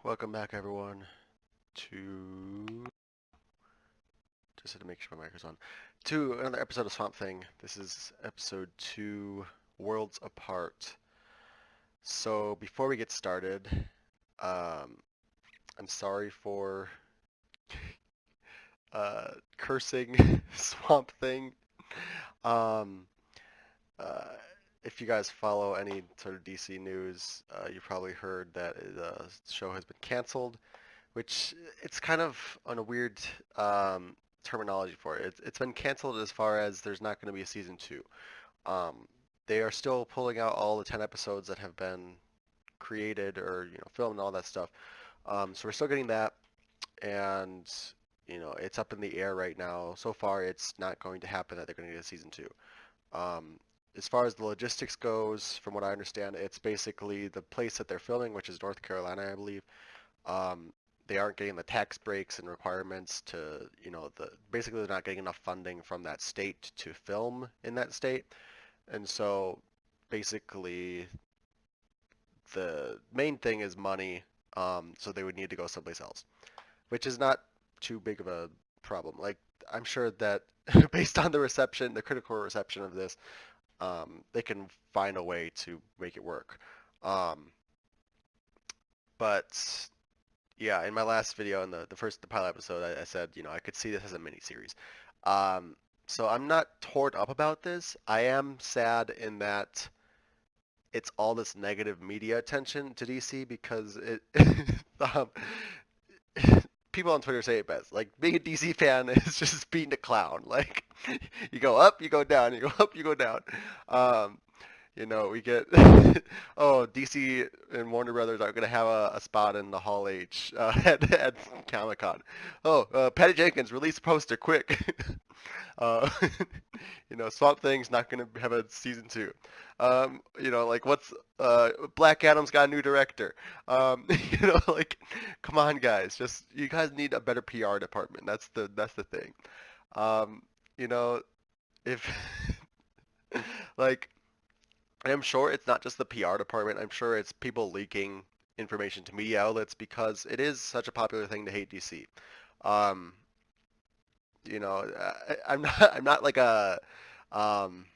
welcome back everyone to just had to make sure my mic is on to another episode of Swamp Thing. This is episode 2, Worlds Apart. So before we get started, um, I'm sorry for cursing Swamp Thing. Um, uh, if you guys follow any sort of DC news, you probably heard that the show has been canceled, which it's kind of on a weird terminology for it. It's been canceled as far as there's not going to be a season 2. Um, they are still pulling out all the 10 episodes that have been created or filmed and all that stuff. So we're still getting that, and it's up in the air right now. So far, it's not going to happen that they're going to get a season 2. Um, as far as the logistics goes, from what I understand, it's basically the place that they're filming, which is North Carolina, I believe. Um, they aren't getting the tax breaks and requirements to, basically they're not getting enough funding from that state to film in that state. And so basically the main thing is money. So they would need to go someplace else, which is not too big of a problem. Like, I'm sure that based on the reception, the critical reception of this, they can find a way to make it work. Um, but yeah, in my last video, in the pilot episode, I said, I could see this as a mini-series. So I'm not torn up about this. I am sad in that it's all this negative media attention to DC because it um, people on Twitter say it best. Like, being a DC fan is just being a clown. Like, you go up, you go down, you go up, you go down. Um, we get DC and Warner Brothers are going to have a spot in the Hall H at Comic-Con. Patty Jenkins, release a poster quick. uh, Swamp Thing's not going to have a season 2. Like, what's Black Adam's got a new director. Like, come on, guys, just you guys need a better PR department. That's the thing. Um, you know, if like. I'm sure it's not just the PR department. I'm sure it's people leaking information to media outlets because it is such a popular thing to hate DC. Um, I'm not I'm not like um, I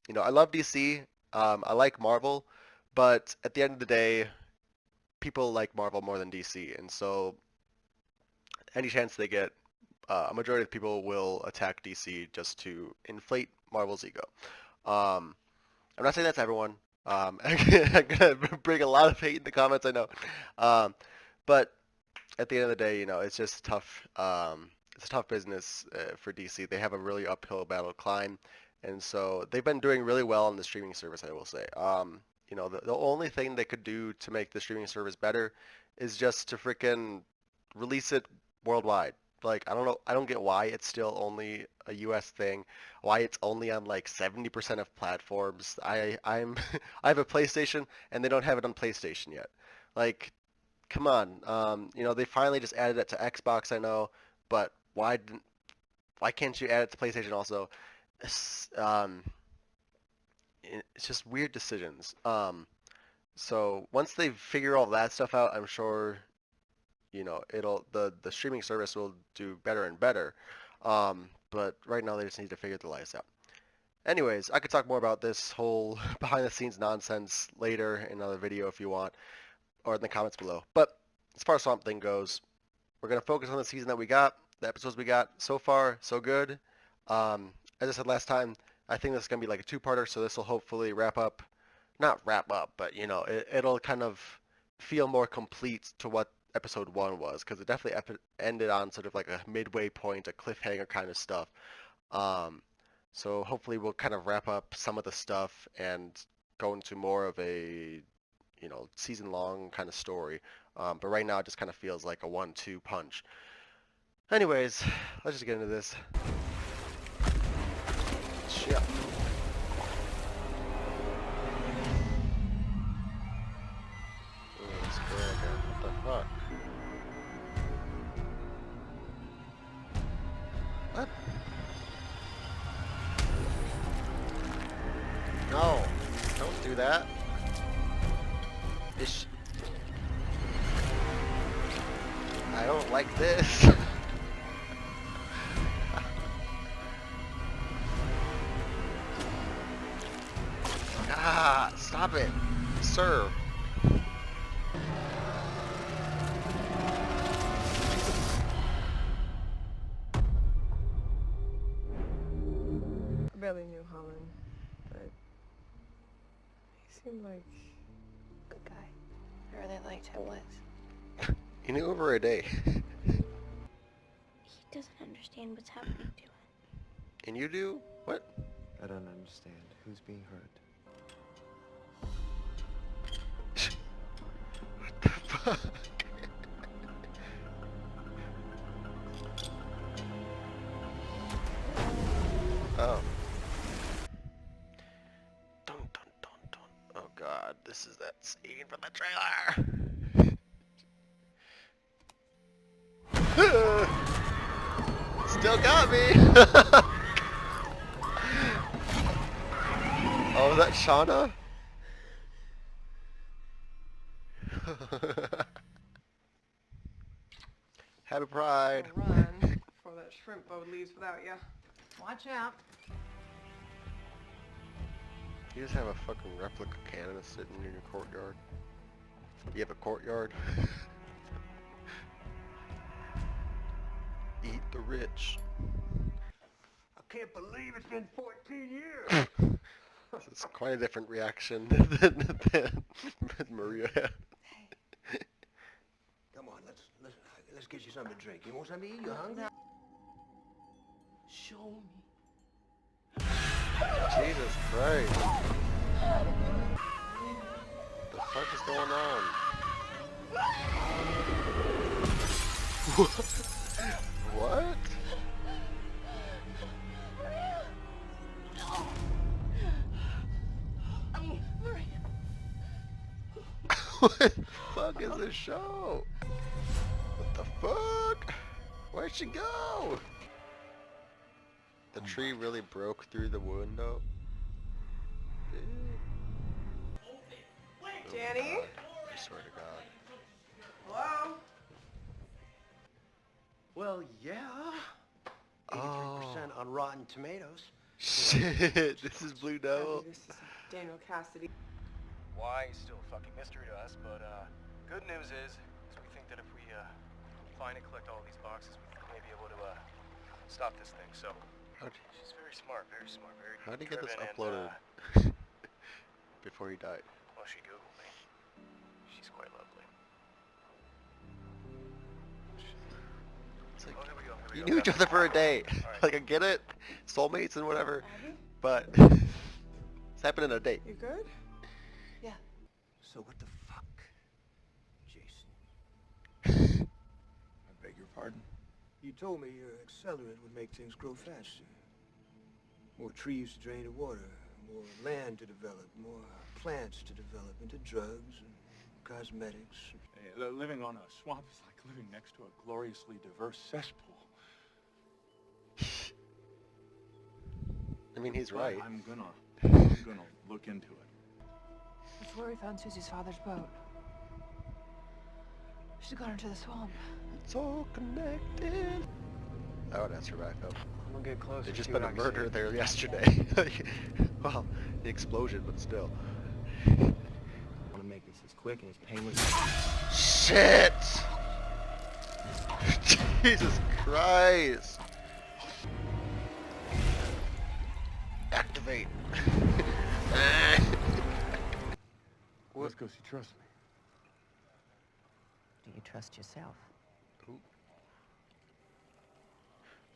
love DC. I like Marvel, but at the end of the day, people like Marvel more than DC, and so any chance they get, a majority of people will attack DC just to inflate Marvel's ego. Um, I'm not saying that's everyone. I'm gonna bring a lot of hate in the comments, I know. Um, but at the end of the day, it's just tough. It's a tough business for DC. They have a really uphill battle to climb, and so they've been doing really well on the streaming service, I will say. The only thing they could do to make the streaming service better is just to freaking release it worldwide. Like, I don't know, I don't get why it's still only a US thing, why it's only on like 70% of platforms. I'm I have a PlayStation and they don't have it on PlayStation yet. Like, come on. They finally just added it to Xbox, I know, but why can't you add it to PlayStation also? It's, it's just weird decisions. So once they figure all that stuff out, I'm sure it'll the streaming service will do better and better. But right now they just need to figure the lights out. Anyways, I could talk more about this whole behind the scenes nonsense later in another video if you want, or in the comments below. But as far as Swamp Thing goes, we're gonna focus on the season that we got, the episodes we got. So far, so good. As I said last time, I think this is gonna be like a two-parter, so this will hopefully not wrap up, but it'll kind of feel more complete to what episode 1 was, because it definitely ended on sort of like a midway point, a cliffhanger kind of stuff. So hopefully we'll kind of wrap up some of the stuff and go into more of a season-long kind of story. But right now it just kind of feels like a 1-2 punch. Anyways, let's just get into this. Shit. What the fuck? What? No, don't do that. Ish. like this. Ah, stop it, sir. I barely knew Holland, but he seemed like a good guy. I really liked him once. You knew over a day. He doesn't understand what's happening to him. And you do? What? I don't understand. Who's being hurt? What the fuck? Oh. Dun, dun, dun, dun. Oh god, this is that scene from the trailer. Still got me. Oh, is that Shauna? Happy Pride. Run before that shrimp boat leaves without you. Watch out. You just have a fucking replica cannon sitting in your courtyard. You have a courtyard? Eat the rich. I can't believe it's been 14 years. It's quite a different reaction than Maria had. Come on, let's get you something to drink. You want something to eat? You hungry? Show me. Jesus Christ. What the fuck is going on? What? What the fuck is this show? What the fuck? Where'd she go? The tree really broke through the window. Danny? God. I swear to God. Hello? Well, yeah. 83% on Rotten Tomatoes. Shit, this is Blue Devil. This is Daniel Cassidy. Why is still a fucking mystery to us, but good news is we think that if we find and collect all these boxes, we may be able to stop this thing. So she's very smart, very How did he get this driven uploaded before he died? Well, she Googled me. She's quite lovely. It's like, Oh, here we go. you knew each other for a day. Alright. Like, I get it, soulmates and whatever, Abby? but it's happened in a day. You good? So what the fuck, Jason? I beg your pardon? You told me your accelerant would make things grow faster. More trees to drain the water, more land to develop, more plants to develop into drugs and cosmetics. Hey, living on a swamp is like living next to a gloriously diverse cesspool. I mean, he's But right. I'm gonna look into it. That's where we found Susie's father's boat. She's gone into the swamp. It's all connected. Oh, that's her backup. I'm gonna get close. There's and just see been what a I can murder see. there yesterday. Well, the explosion, but still. I want to make this as quick and as painless. Shit! Jesus Christ! Activate. Let's go see. Trust me. Do you trust yourself?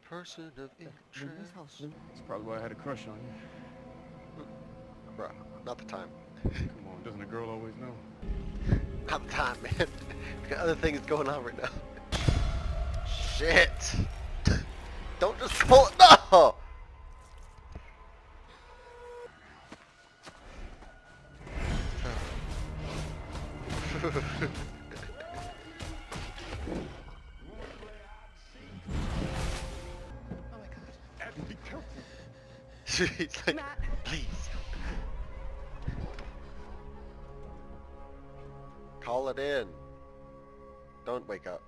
Person of interest. That's probably why I had a crush on you. Bruh, not the time. Come on, doesn't a girl always know? Not the time, man. We got other things going on right now. Shit! Don't just pull it. No! Oh my god. Abby, be careful. He's like, Matt. please. Call it in. Don't wake up.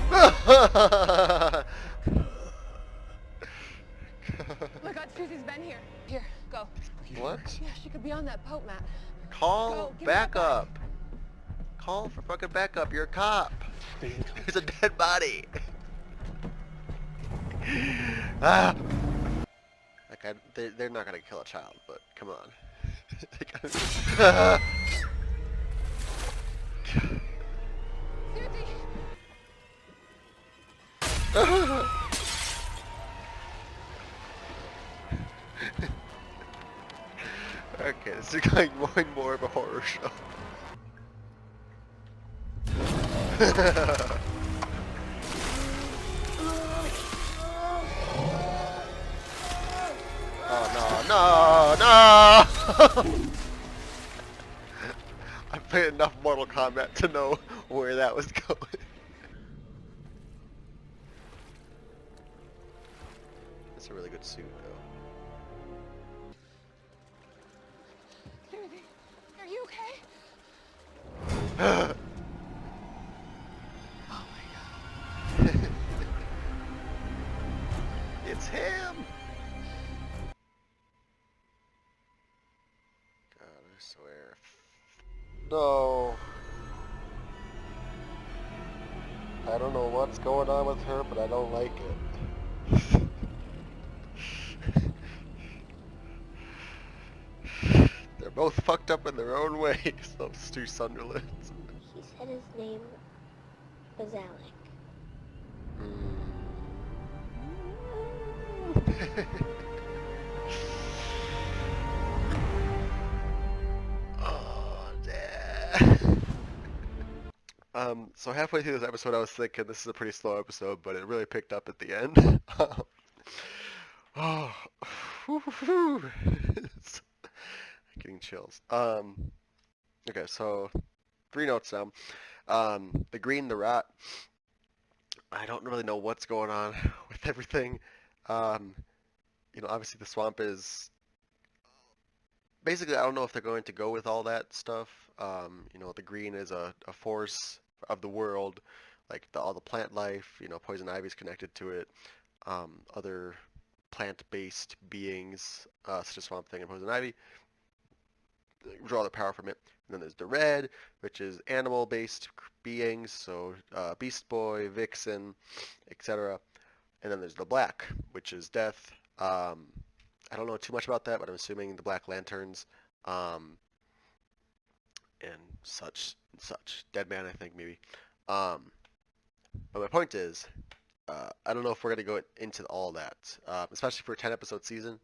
my God, Susie's been here. Here, go. What? Yeah, she could be on that boat, Matt. Call Go, give me that bag. backup. Call for fucking backup. You're a cop. Stay in touch. There's a dead body. Ah. Like they're not gonna kill a child, but come on. Okay, this is going more and more of a horror show. Oh no, no, no! I've played enough Mortal Kombat to know where that was going. It's a really good suit, Susie, are you okay? though. Oh my God. It's him! God, I swear. No. I don't know what's going on with her, but I don't like it. They're both fucked up in their own ways, those two Sunderlands. He said his name was Alec. Oh, damn. So halfway through this episode, I was thinking this is a pretty slow episode, but it really picked up at the end. Oh, it's getting chills. Okay, so 3 notes down. The green, the rat. I don't really know what's going on with everything. Um, obviously the swamp is basically, I don't know if they're going to go with all that stuff. The green is a force of the world, like all the plant life. Poison ivy's connected to it. Other plant-based beings, such as Swamp Thing and Poison Ivy, draw their power from it. And then there's the red, which is animal-based beings, so Beast Boy, Vixen, etc. And then there's the black, which is death. I don't know too much about that, but I'm assuming the Black Lanterns, and such and such. Dead Man, I think, maybe. But my point is, I don't know if we're going to go into all that, especially for a 10-episode season.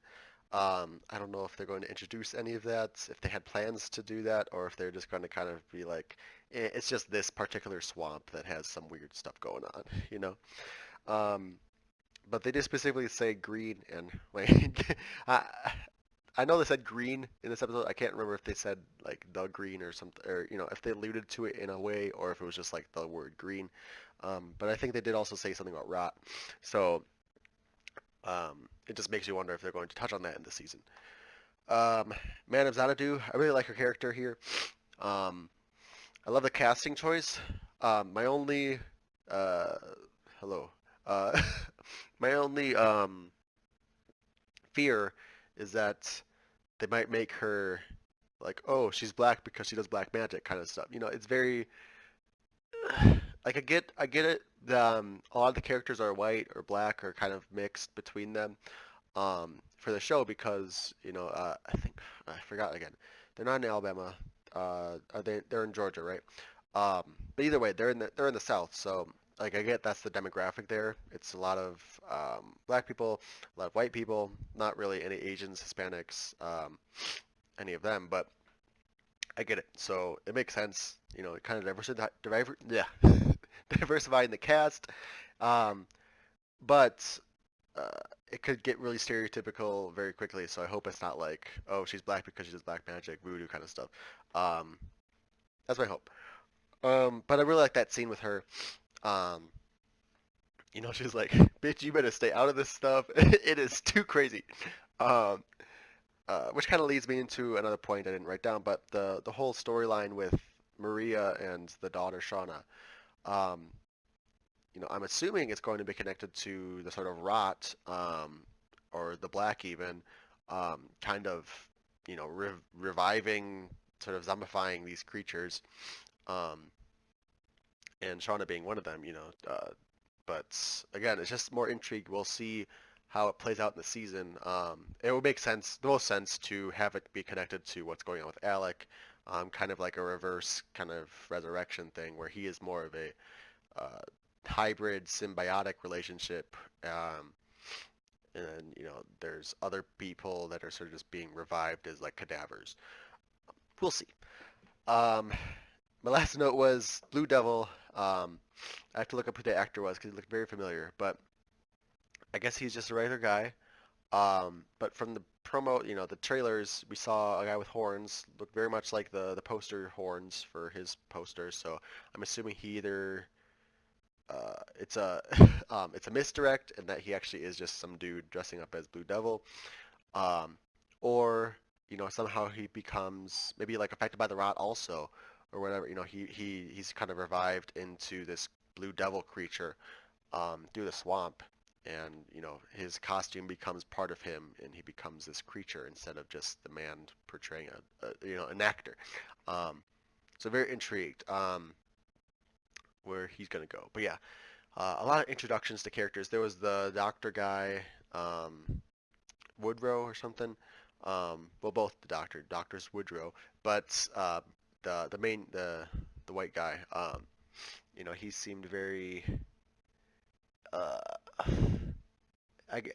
I don't know if they're going to introduce any of that, if they had plans to do that, or if they're just going to kind of be like, it's just this particular swamp that has some weird stuff going on, But they did specifically say green, and like, I know they said green in this episode. I can't remember if they said like the green or something, or if they alluded to it in a way, or if it was just like the word green. But I think they did also say something about rot. So it just makes you wonder if they're going to touch on that in this season. Man of Xanadu, I really like her character here. I love the casting choice. My only hello. My only fear is that they might make her like, oh, she's black because she does black magic kind of stuff. It's very like I get it. A lot of the characters are white or black or kind of mixed between them for the show because I think I forgot again. They're not in Alabama. Are they? They're in Georgia, right? But either way, they're in the South, so like I get that's the demographic there. It's a lot of black people, a lot of white people, not really any Asians, Hispanics, any of them, but I get it. So it makes sense, kind of diversifying the cast, but it could get really stereotypical very quickly. So I hope it's not like, oh, she's black because she does black magic, voodoo kind of stuff. That's my hope. But I really like that scene with her. Um, she's like, bitch, you better stay out of this stuff. It is too crazy. Um, which kind of leads me into another point I didn't write down, but the whole storyline with Maria and the daughter Shauna. Um, I'm assuming it's going to be connected to the sort of rot, or the black even, kind of, reviving, sort of zombifying these creatures, um, and Shauna being one of them, but again, it's just more intrigue. We'll see how it plays out in the season. It would make sense, the most sense, to have it be connected to what's going on with Alec, kind of like a reverse kind of resurrection thing, where he is more of a hybrid symbiotic relationship, and there's other people that are sort of just being revived as like cadavers. We'll see. Um, my last note was Blue Devil. I have to look up who the actor was because he looked very familiar, but I guess he's just a regular guy. But from the promo, the trailers, we saw a guy with horns, looked very much like the poster horns for his poster. So I'm assuming he either it's a it's a misdirect, and that he actually is just some dude dressing up as Blue Devil, um, or somehow he becomes maybe like affected by the rot also, or whatever. He's kind of revived into this Blue Devil creature, through the swamp, and his costume becomes part of him, and he becomes this creature instead of just the man portraying an actor. So very intrigued, where he's gonna go. But yeah, a lot of introductions to characters. There was the doctor guy, Woodrow or something. Well, both doctors Woodrow, but the main the white guy. He seemed very. Uh,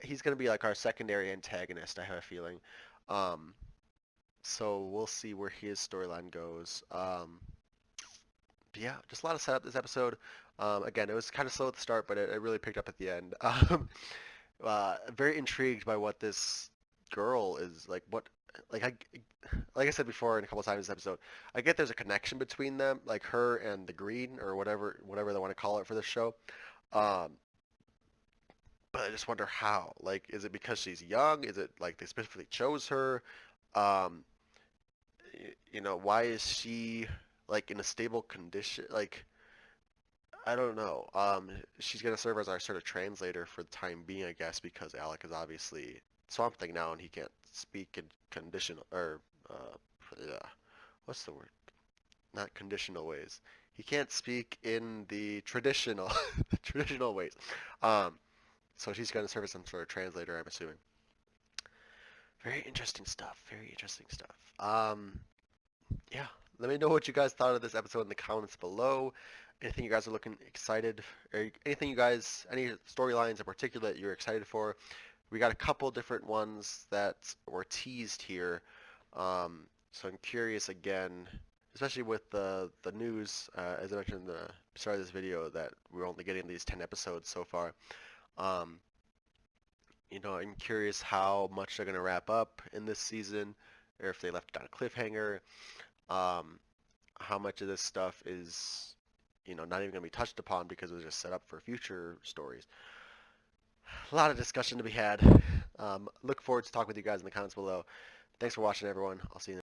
he's gonna be like our secondary antagonist. I have a feeling. Um, so we'll see where his storyline goes. But yeah, just a lot of setup this episode. Again, it was kind of slow at the start, but it really picked up at the end. Very intrigued by what this girl is like. Like I, like I said before in a couple of times in this episode, I get there's a connection between them, like her and the Green, or whatever they want to call it for this show. Um, but I just wonder how. Like, is it because she's young? Is it like they specifically chose her? Um, why is she like in a stable condition? Like, I don't know. She's gonna serve as our sort of translator for the time being, I guess, because Alec is obviously Swamp Thing now, and he can't speak in conditional or yeah, what's the word? Not conditional ways. He can't speak in the traditional traditional ways. Um, so she's gonna serve as some sort of translator, I'm assuming. Very interesting stuff. Very interesting stuff. Yeah. Let me know what you guys thought of this episode in the comments below. Anything you guys are looking excited, or anything any storylines in particular that you're excited for. We got a couple different ones that were teased here. So I'm curious again, especially with the news, as I mentioned in the start of this video, that we're only getting these 10 episodes so far. Um, I'm curious how much they're going to wrap up in this season, or if they left it on a cliffhanger. Um, how much of this stuff is, not even going to be touched upon because it was just set up for future stories. A lot of discussion to be had. Look forward to talking with you guys in the comments below. Thanks for watching, everyone. I'll see you